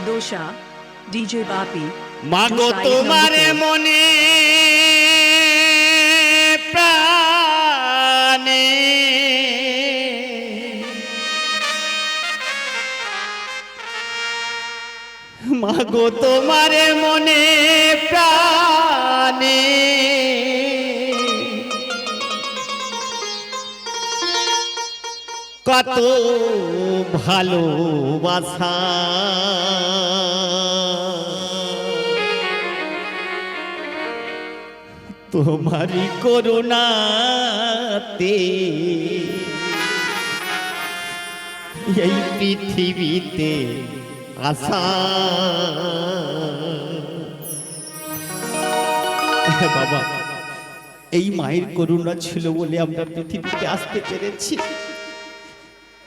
dosa DJ বাপি মাগো তোমারে মনে প্রাণে মাগো তোমারে মনে প্রাণে কত ভালোবাসা তোমারি করুণাতে এই পৃথিবীতে আসা বাবা এই মায়ের করুণা ছিল বলে আমরা পৃথিবীতে আসতে পেরেছি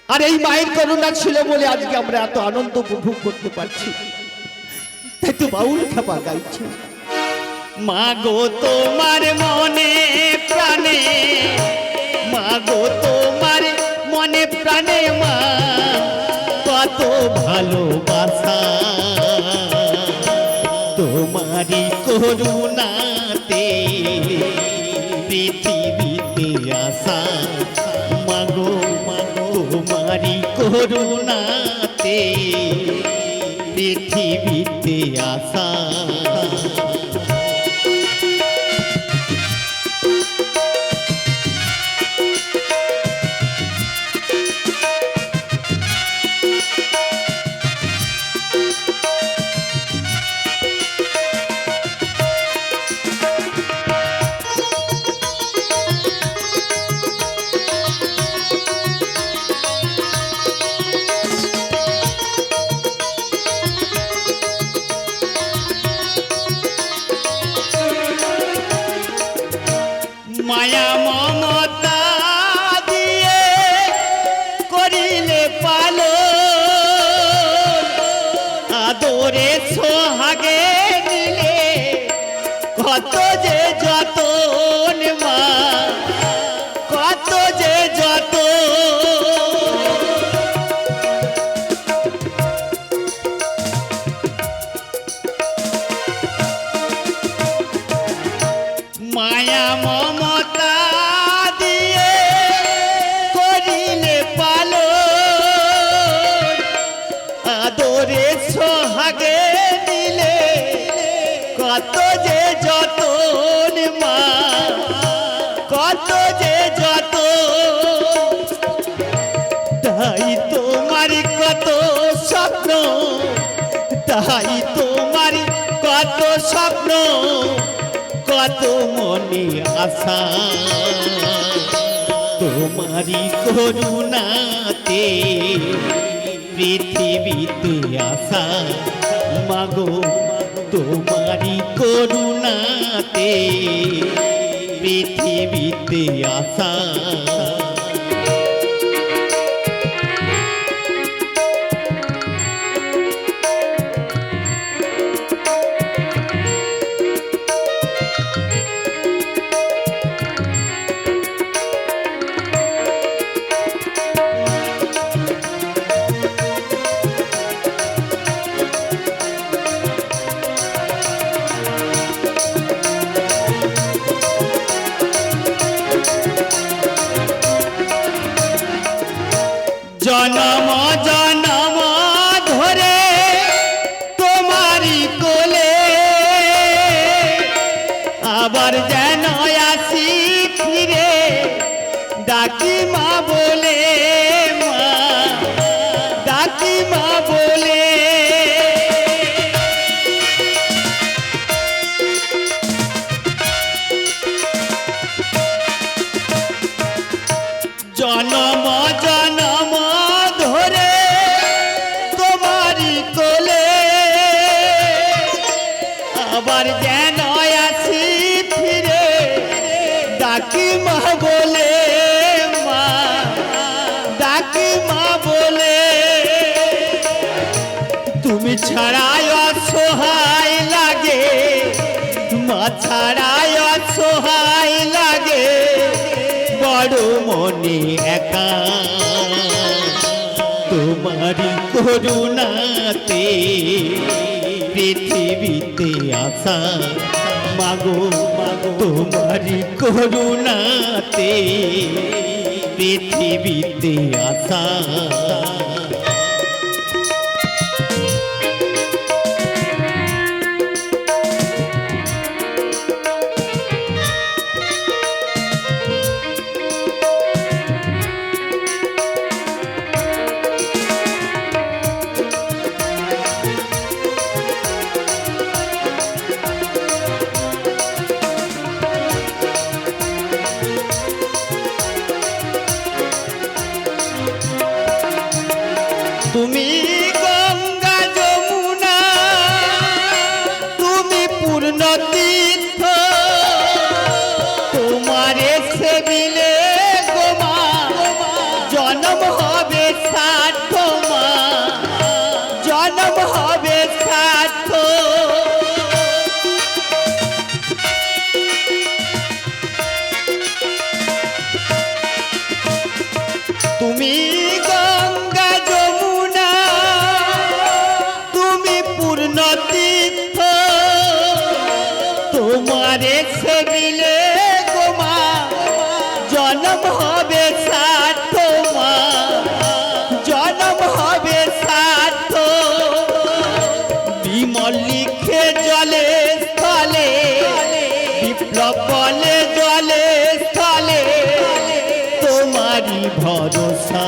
আর এই মায়ের করুণা ছিল বলে আজকে আমরা এত আনন্দ উপভোগ করতে পারছি তাই তো বাউল খাপা গাইছে মাগো তোমার মনে প্রাণে মাগো তোমার মনে প্রাণে মা কত ভালোবাসা তোমারই করুণাতে পৃথিবীতে আসা মাগো তোমারই করুণাতে পৃথিবীতে আসা মায়া মমতা দিয়ে করিলে পালো আদরে সোহাগে নিলে কত যে যতন মা কত যে যত মায়া মমতা দিয়ে করিলে পালো আদরে সোহাগে দিলে কত যে যতন মা কত যে যত তাই তোমার কত স্বপ্ন তাই তোমার কত স্বপ্ন কত মনে আশা তোমারি করুণাতে পৃথিবীতে আসা মাগো তোমারি করুণাতে পৃথিবীতে আসা জনম জনম ধরে তোমারি কোলে আবার যেন আসি ফিরে ডাকি মা বলে মা ডাকি মা বলে জনম জনম ধরে তোমারি কোলে আবার যেন আসি ফিরে ডাকি মা বলে মা ডাকি মা বলে তুমি ছাড়াই অসহায় লাগে মা ছাড়াই অসহায় লাগে বড় মনে একা তোমারি করুণাতে পৃথিবীতে আসা মাগো মাগো তোমারি করুণাতে পৃথিবীতে আসা তুমি গঙ্গা যমুনা তুমি পূর্ণ তীর্থ তোমারে সেবিলে গোমা জন্ম হবে সার্থ মা জন্ম হবে সার্থ তুমি গঙ্গা যমুনা তুমি পূর্ণ তীর্থ তোমারে সেবিলে গোমা জন্ম হবে সার্থ মা জন্ম হবে সার্থ বিমল লিখে জলে স্থলে বিপ্লব বলে জলে স্থলে তোমারি ভরসা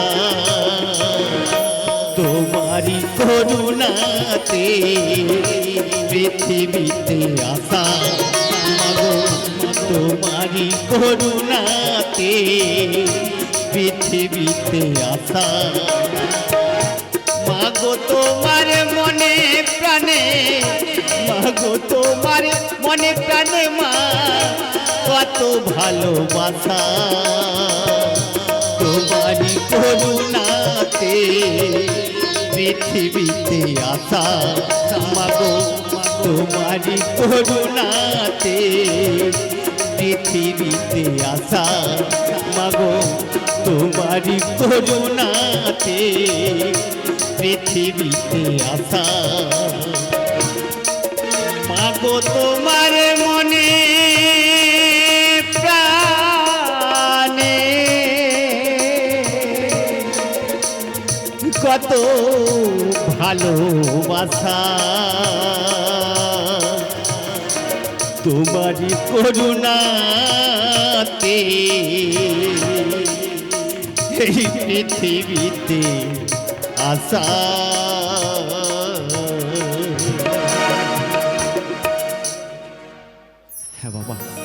তোমারি করুণাতে পৃথিবীতে আসা মাগো তোমারি করুণাতে পৃথিবীতে আসা মাগো তোমার মনে প্রাণে মাগো তোমার মনে প্রাণে মা কত ভালোবাসা তোমারি করুণাতে পৃথিবীতে আসা মাগো তোমারি করুণাতে পৃথিবীতে আসা মাগো তোমারি করুণাতে পৃথিবীতে আসা মাগো তোমার মনে প্রাণে কত ভালোবাসা তোমারি করুণাতে এই পৃথিবীতে আসা হ্যাঁ বাবা